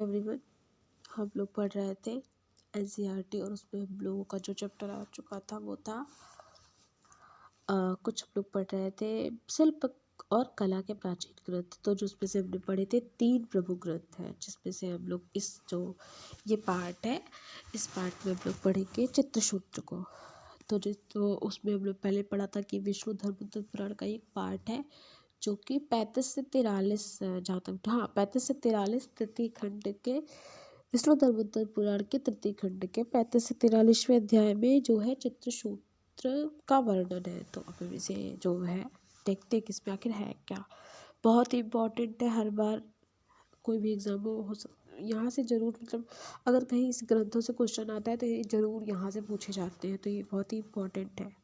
Everyone, हम लोग पढ़ रहे थे एनसीईआरटी और उसमें हम लोगों का जो चैप्टर आ चुका था वो था कुछ हम लोग पढ़ रहे थे शिल्प और कला के प्राचीन ग्रंथ। तो जो उसमें से हमने पढ़े थे 3 प्रमुख ग्रंथ हैं, जिसमें से हम लोग इस जो ये पार्ट है, इस पार्ट में हम लोग पढ़ेंगे चित्रसूत्र को। तो उसमें हम लोग पहले पढ़ा था कि विष्णु धर्मोत्तर पुराण का एक पार्ट है जो कि 35 से 43 जहाँ तक 35 से 43 तृतीय खंड के विष्णु धर्मोत्तर पुराण के तृतीय खंड के 35 से 43वें अध्याय में जो है चित्रसूत्र का वर्णन है। तो अब इसे जो है देखते हैं कि इसमें आखिर है क्या। बहुत ही इम्पोर्टेंट है, हर बार कोई भी एग्जाम हो यहाँ से ज़रूर अगर कहीं इस ग्रंथों से क्वेश्चन आता है तो ये ज़रूर यहाँ से पूछे जाते हैं, तो ये बहुत ही इम्पोर्टेंट है।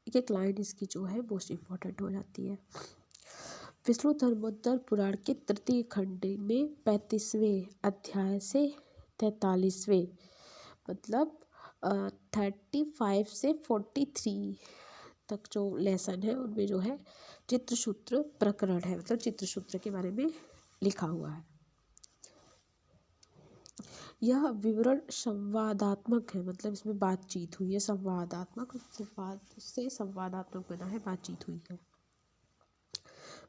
एक लाइन इसकी जो है मोस्ट इम्पॉर्टेंट हो जाती है। विष्णु धर्मोत्तर पुराण के तृतीय खंड में 35वें अध्याय से 43वें मतलब 35 से 43 तक जो लेसन है उनमें जो है चित्रसूत्र प्रकरण है, मतलब चित्रसूत्र के बारे में लिखा हुआ है। यह विवरण संवादात्मक है, मतलब इसमें बातचीत हुई है, संवादात्मक से संवादात्मक बना है, बातचीत हुई है।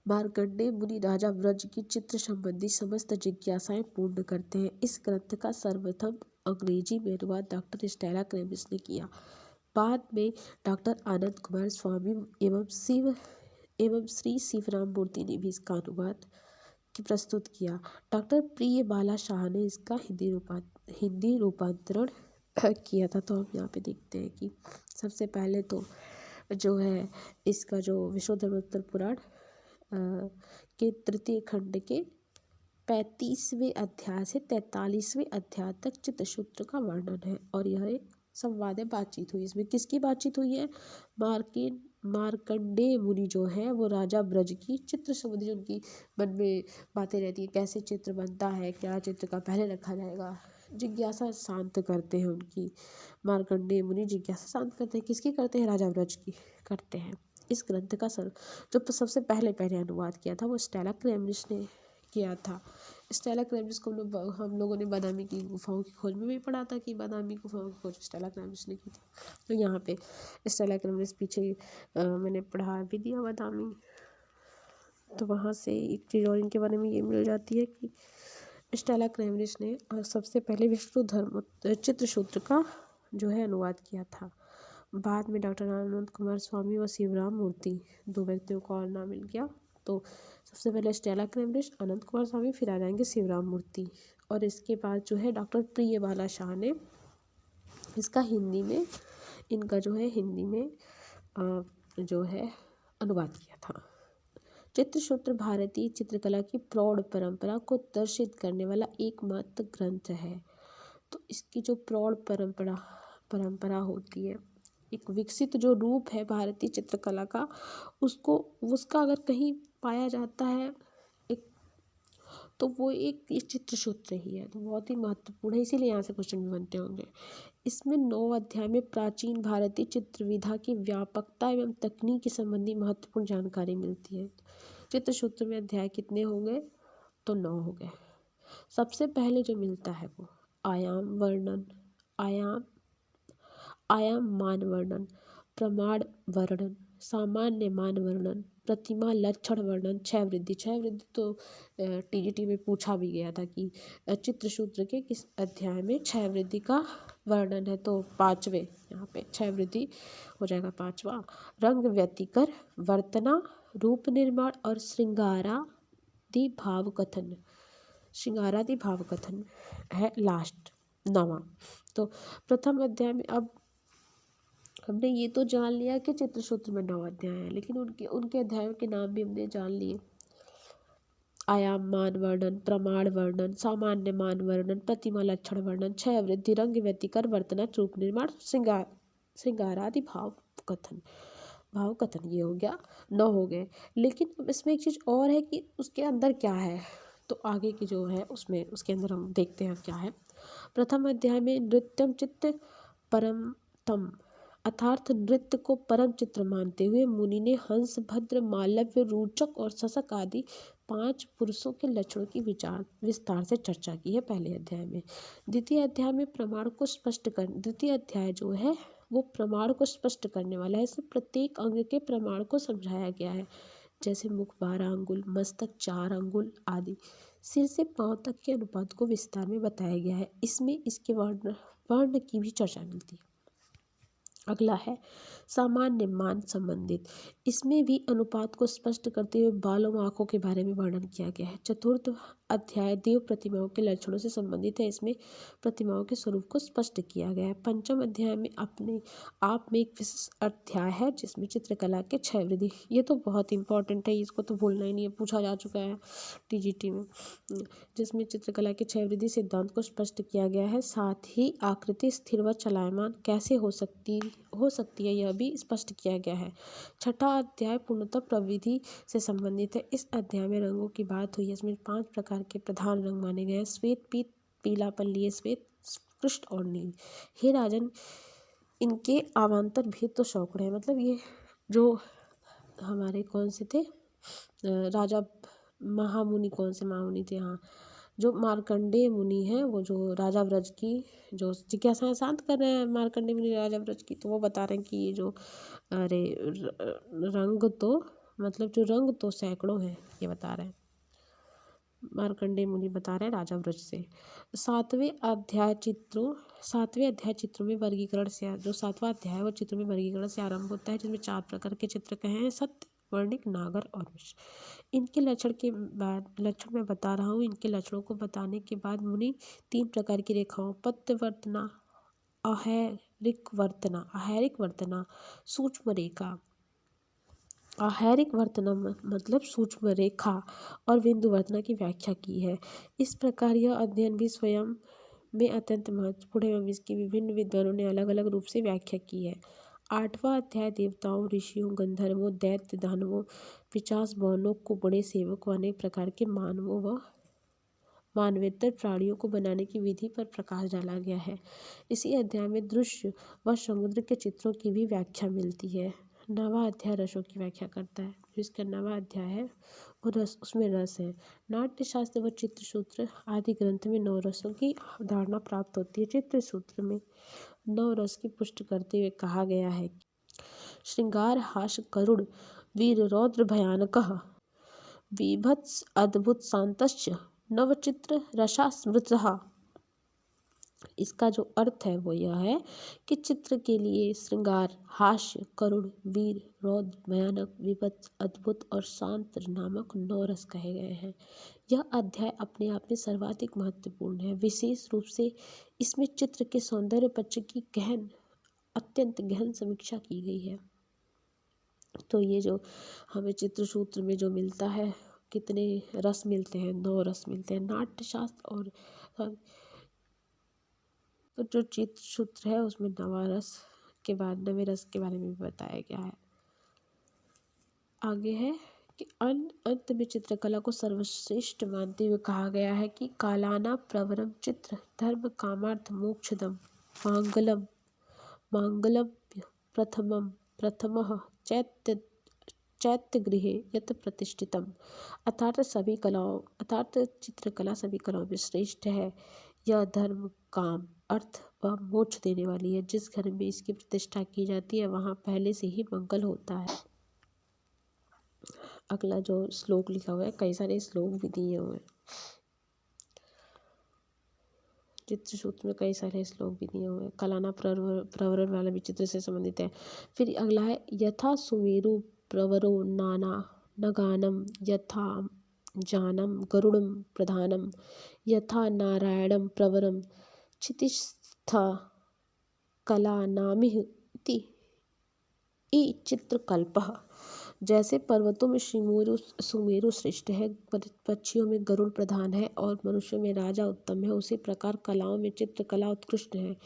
मार्कंडेय मुनि राजा व्रज की चित्र संबंधी समस्त जिज्ञासाएं पूर्ण करते हैं। इस ग्रंथ का सर्वप्रथम अंग्रेजी में अनुवाद डॉक्टर स्टेला क्रेमिस ने किया। बाद में डॉक्टर आनंद कुमार स्वामी एवं श्री शिवराम मूर्ति ने भी इसका अनुवाद प्रस्तुत किया। डॉक्टर प्रिय बाला शाह ने इसका हिंदी रूपांतरण किया था। तो हम यहाँ पे देखते हैं कि सबसे पहले तो जो है इसका जो विष्णु धर्मोत्तर पुराण के तृतीय खंड के 35वें अध्याय से 43वें अध्याय तक चित्रसूत्र का वर्णन है, और यह एक संवाद है, बातचीत हुई। इसमें किसकी बातचीत हुई है? मार्कंडेय मुनि जो है वो राजा ब्रज की चित्र संबंधी उनकी मन में बातें रहती है, कैसे चित्र बनता है, क्या चित्र का पहले रखा जाएगा, जिज्ञासा शांत करते हैं उनकी। मार्कंडेय मुनि जिज्ञासा शांत करते हैं, किसकी करते हैं? राजा ब्रज की करते हैं। इस ग्रंथ का जो सबसे पहले अनुवाद किया था वो स्टेला क्रेमिस ने किया था। स्टेला क्रेमिस को हम लोगों ने बादामी की गुफाओं की खोज में भी पढ़ा था कि बादामी गुफाओं की खोज स्टेला क्रेमिस ने की थी। तो यहाँ पे स्टेला क्रेमिस पीछे मैंने पढ़ा भी दिया बादामी, तो वहाँ से एक चीज़ और इनके बारे में ये मिल जाती है कि स्टेला क्रेमिस ने सबसे पहले विष्णु धर्म चित्रसूत्र का जो है अनुवाद किया था। बाद में डॉक्टर आनंद कुमार स्वामी और शिवराम मूर्ति, 2 व्यक्तियों को और नाम मिल गया। तो सबसे पहले स्टेला क्रेमिस, आनंद कुमार स्वामी, फिर आ जाएंगे शिवराम मूर्ति, और इसके बाद जो है डॉक्टर प्रिय बाला शाह ने इसका इनका जो है हिंदी में जो है अनुवाद किया था। चित्रसूत्र भारतीय चित्रकला की प्रौढ़ परंपरा को दर्शित करने वाला एकमात्र ग्रंथ है। तो इसकी जो प्रौढ़ परंपरा होती है, एक विकसित जो रूप है भारतीय चित्रकला का, उसका अगर कहीं पाया जाता है एक, तो वो एक चित्रसूत्र ही है। तो बहुत ही महत्वपूर्ण है, इसीलिए यहाँ से क्वेश्चन भी बनते होंगे। इसमें 9 अध्याय में प्राचीन भारतीय चित्र विधा की व्यापकता एवं तकनीक संबंधी महत्वपूर्ण जानकारी मिलती है। चित्रसूत्र में अध्याय कितने हो गए? तो 9 हो गए। सबसे पहले जो मिलता है वो आयाम मान वर्णन, प्रमाण वर्णन, सामान्य मान वर्णन, प्रतिमा लक्षण वर्णन, क्षय वृद्धि तो टीजीटी में पूछा भी गया था कि चित्रसूत्र के किस अध्याय में क्षय वृद्धि का वर्णन है। तो 5वें यहाँ पे क्षय वृद्धि हो जाएगा 5वां। रंग व्यतिकर, वर्तना, रूप निर्माण और श्रृंगारादि भाव कथन है लास्ट 9वां। तो प्रथम अध्याय में अब हमने ये तो जान लिया कि चित्रसूत्र में 9 अध्याय हैं, लेकिन उनके अध्यायों के नाम भी हमने जान लिए। आयाम मान वर्णन, प्रमाण वर्णन, सामान्य मान वर्णन, प्रतिमा लक्षण वर्णन, क्षय वृद्धि, रंग व्यतिकर, वर्तना, रूप निर्माण, श्रृंगारादि भाव कथन ये हो गया, 9 हो गए। लेकिन अब इसमें एक चीज़ और है कि उसके अंदर क्या है, तो आगे की जो है उसमें उसके अंदर हम देखते हैं क्या है। प्रथम अध्याय में नृत्यम चित्त परमतम अर्थात नृत्य को परम चित्र मानते हुए मुनि ने हंस, भद्र, मालव्य, रूचक और शशक आदि 5 पुरुषों के लक्षणों की विचार विस्तार से चर्चा की है पहले अध्याय में। द्वितीय अध्याय जो है वो प्रमाण को स्पष्ट करने वाला है। इसमें प्रत्येक अंग के प्रमाण को समझाया गया है, जैसे मुख 12 अंगुल, मस्तक 4 अंगुल आदि। सिर से पांव तक के अनुपात को विस्तार में बताया गया है। इसमें इसके वर्ण वर्ण की भी चर्चा मिलती है। अगला है सामान्य मान संबंधित। इसमें भी अनुपात को स्पष्ट करते हुए बालों व आंखों के बारे में वर्णन किया गया है। चतुर्थ अध्याय देव प्रतिमाओं के लक्षणों से संबंधित है। इसमें प्रतिमाओं के स्वरूप को स्पष्ट किया गया है। पंचम अध्याय में अपने आप में एक विशेष अध्याय है जिसमें चित्रकला के 6 विधि। ये तो बहुत इंपॉर्टेंट है, इसको तो भूलना ही नहीं है, पूछा जा चुका है टीजीटी में। जिसमें चित्रकला के 6 विधि सिद्धांत को स्पष्ट किया गया है। साथ ही आकृति स्थिर व चलायमान कैसे हो सकती है यह भी स्पष्ट किया गया है। छठा अध्याय पूर्णतः प्रविधि से संबंधित है। इस अध्याय में रंगों की बात हुई है। इसमें 5 प्रकार के प्रधान रंग माने गए हैं: श्वेत, पीत, पीला, पल्लीय श्वेत, कृष्ण और नील। हे राजन, इनके अवान्तर भेद तो सैकड़ों हैं। मतलब ये जो हमारे कौन से थे राजा महामुनि, कौन से महामुनि थे, हाँ, जो मार्कंडेय मुनि हैं, वो जो राजा व्रज की जो जिज्ञासाएं शांत कर रहे हैं, मार्कंडेय मुनि राजा व्रज की, तो वो बता रहे हैं कि ये जो अरे रंग तो मतलब जो रंग तो सैकड़ों हैं, ये बता रहे हैं मार्कंडेय मुनि बता रहे हैं राजा व्रज से। सातवें अध्याय चित्रों में वर्गीकरण से, जो 7वां अध्याय है वो चित्रों में वर्गीकरण से आरंभ होता है, जिसमें 4 प्रकार के चित्र कहे हैं: सत्य, वर्णिक, नागर और मिश्र। इनके लक्षण मैं बता रहा हूँ। इनके लक्षणों को बताने के बाद मुनि 3 प्रकार की रेखाओं पत्यवर्तना, आहैरिक वर्तना, सूक्ष्म रेखा, आहैरिक वर्तना मतलब सूक्ष्म रेखा और बिंदु वर्तना की व्याख्या की है। इस प्रकार यह अध्ययन भी स्वयं में अत्यंत महत्वपूर्ण है एवं इसकी विभिन्न विद्वानों ने अलग अलग रूप से व्याख्या की है। 8वां अध्याय देवताओं, ऋषियों, गंधर्वों, दैत्य, दानवों, पिशाच, बौनों, कुबड़े, सेवक व अनेक प्रकार के मानवों व मानवेतर प्राणियों को बनाने की विधि पर प्रकाश डाला गया है। इसी अध्याय में दृश्य व समुद्र के चित्रों की भी व्याख्या मिलती है। 9वां अध्याय रसों की व्याख्या करता है। जो इसका 9वां अध्याय है वो उसमें रस है। नाट्यशास्त्र व चित्रसूत्र आदि ग्रंथ में 9 रसों की अवधारणा प्राप्त होती है। चित्रसूत्र में 9 रस की पुष्टि करते हुए कहा गया है: श्रृंगार, हास्य, करुण, वीर, रौद्र, भयानकः, बीभत्स, अद्भुत, शांतश्च, नवचित्र रसा स्मृतः। इसका जो अर्थ है वो यह है कि चित्र के लिए श्रृंगार, हास्य, करुण, वीर, रौद्र, भयानक, विभत्स, अद्भुत और शांत नामक 9 रस कहे गए हैं। यह अध्याय अपने आप में सर्वाधिक महत्वपूर्ण है। विशेष रूप से इसमें चित्र के सौंदर्य पक्ष की अत्यंत गहन समीक्षा की गई है। तो ये जो हमें चित्रसूत्र में जो मिलता है, कितने रस मिलते हैं? 9 रस मिलते हैं। नाट्यशास्त्र और तो जो चित्रसूत्र है उसमें 9वां रस के बाद 9वें रस के बारे में भी बताया गया है। आगे है कि अंत में चित्रकला को सर्वश्रेष्ठ मानते हुए कहा गया है कि कालाना प्रवरम चित्र धर्म कामार्थ मोक्षदम मांगल्यम प्रथमः चैत्यगृहे यत् प्रतिष्ठितम्। अर्थात चित्रकला सभी कलाओं में श्रेष्ठ है। यह धर्म, काम, अर्थ व मोक्ष देने वाली है। जिस घर में इसकी प्रतिष्ठा की जाती है वहाँ पहले से ही मंगल होता है। अगला जो श्लोक लिखा हुआ है, कई सारे श्लोक भी दिए हुए हैं चित्रसूत्र में, कई सारे श्लोक भी दिए हुए हैं। कलाना प्रवरण वाला भी चित्र से संबंधित है। फिर अगला है यथा सुमेरु प्रवरो नाना नगानम यथा जानम गरुड़म प्रधानम यथा नारायणम प्रवरम क्षितिस्थ कलानामिह इति चित्रकल्पः। जैसे पर्वतों में सुमेरु श्रेष्ठ है, पक्षियों में गरुड़ प्रधान है और मनुष्यों में राजा उत्तम है, उसी प्रकार कलाओं में चित्रकला उत्कृष्ट है।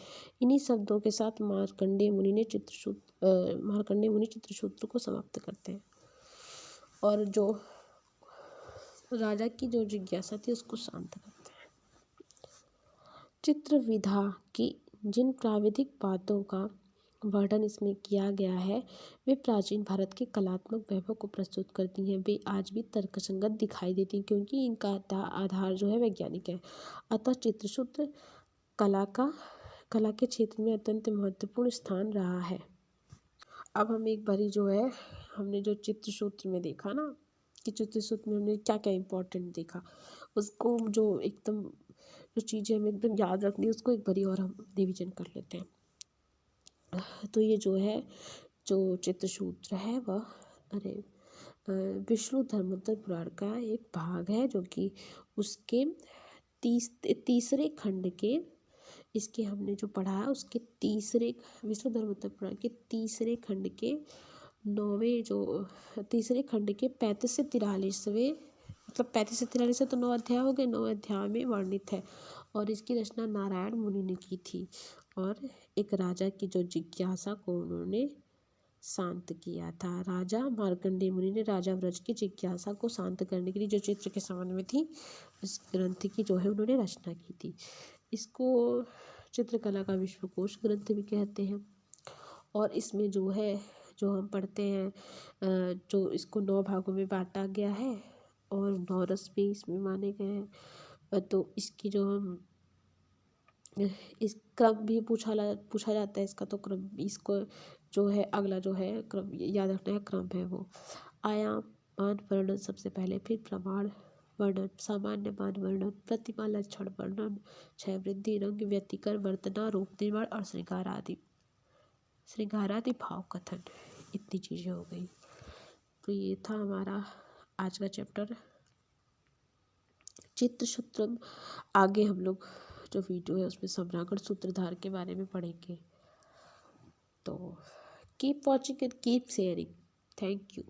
इन्हीं शब्दों के साथ मार्कंडेय मुनि चित्रसूत्र को समाप्त करते हैं और जो राजा की जो जिज्ञासा थी उसको शांत करते हैं। चित्र विधा की जिन प्राविधिक बातों का वर्णन इसमें किया गया है वे प्राचीन भारत के कलात्मक वैभव को प्रस्तुत करती हैं। वे आज भी तर्कसंगत दिखाई देती हैं क्योंकि इनका आधार जो है वैज्ञानिक है। अतः चित्रसूत्र कला के क्षेत्र में अत्यंत महत्वपूर्ण स्थान रहा है। अब हम एक बारी जो है हमने जो चित्रसूत्र में देखा ना कि चित्रसूत्र में हमने क्या क्या इम्पोर्टेंट देखा, उसको जो एकदम जो चीज़ें हमें एकदम याद रखनी है उसको एक बारी और हम रिविजन कर लेते हैं। तो ये जो है जो चित्रसूत्र है वह विष्णु धर्मोत्तर पुराण का एक भाग है जो कि उसके तीसरे खंड के इसके हमने जो पढ़ा है उसके तीसरे विष्णु धर्मोत्तर पुराण के तीसरे खंड के नौवें जो तीसरे खंड के 35 से 43वें मतलब 35 से 43 से तो 9 अध्याय हो गए, 9 अध्याय में वर्णित है और इसकी रचना नारायण मुनि ने की थी और एक राजा की जो जिज्ञासा को उन्होंने शांत किया था। राजा मार्कंडेय मुनि ने राजा व्रज की जिज्ञासा को शांत करने के लिए जो चित्र के संबंध में थी उस ग्रंथ की जो है उन्होंने रचना की थी। इसको चित्रकला का विश्वकोश ग्रंथ भी कहते हैं और इसमें जो है जो हम पढ़ते हैं जो इसको 9 भागों में बांटा गया है और 9 रस भी इसमें माने गए हैं। तो इसकी जो हम इस क्रम भी पूछा जाता है इसका, तो क्रम इसको जो है अगला जो है क्रम याद रखना है, क्रम है वो आयाम मान वर्णन सबसे पहले, फिर प्रमाण वर्णन, सामान्य मान वर्णन, प्रतिमा लक्षण वर्णन, क्षय वृद्धि रंग व्यतिकर वर्तना रूप निर्माण और श्रृंगारादि भाव कथन। इतनी चीज़ें हो गई। तो ये था हमारा आज का चैप्टर चित्रसूत्रम। आगे हम लोग जो वीडियो है उसमें सम्रागढ़ सूत्रधार के बारे में पढ़ेंगे। तो keep watching and keep sharing. Thank you.